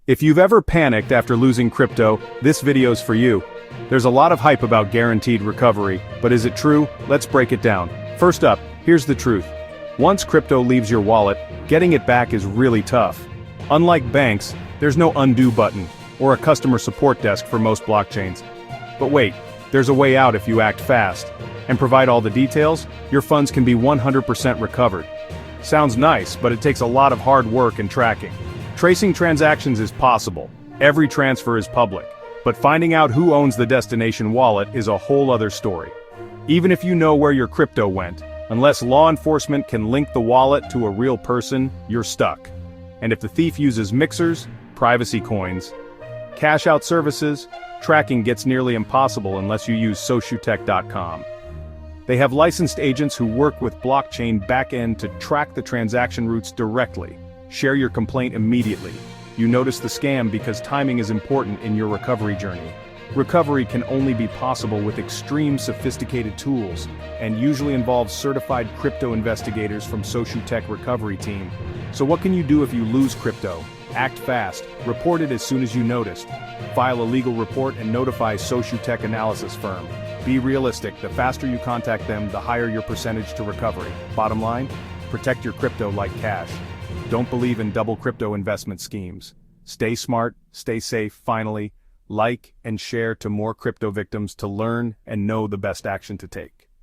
If you've ever panicked after losing crypto, this video's for you. There's a lot of hype about guaranteed recovery, but is it true? Let's break it down. First up, here's the truth. Once crypto leaves your wallet, getting it back is really tough. Unlike banks, there's no undo button, or a customer support desk for most blockchains. But wait, there's a way out if you act fast, and provide all the details, your funds can be 100% recovered. Sounds nice, but it takes a lot of hard work and tracking. Tracing transactions is possible, every transfer is public, but finding out who owns the destination wallet is a whole other story. Even if you know where your crypto went, unless law enforcement can link the wallet to a real person, you're stuck. And if the thief uses mixers, privacy coins, cash out services, tracking gets nearly impossible unless you use sociutech.com. They have licensed agents who work with blockchain backend to track the transaction routes directly. Share your complaint immediately. You notice the scam because timing is important in your recovery journey. Recovery can only be possible with extreme sophisticated tools, and usually involves certified crypto investigators from Sociutech recovery team. So what can you do if you lose crypto? Act fast, report it as soon as you noticed. File a legal report and notify Sociutech analysis firm. Be realistic, the faster you contact them, the higher your percentage to recovery. Bottom line, protect your crypto like cash. Don't believe in double crypto investment schemes. Stay smart, stay safe. Finally, like and share to more crypto victims to learn and know the best action to take.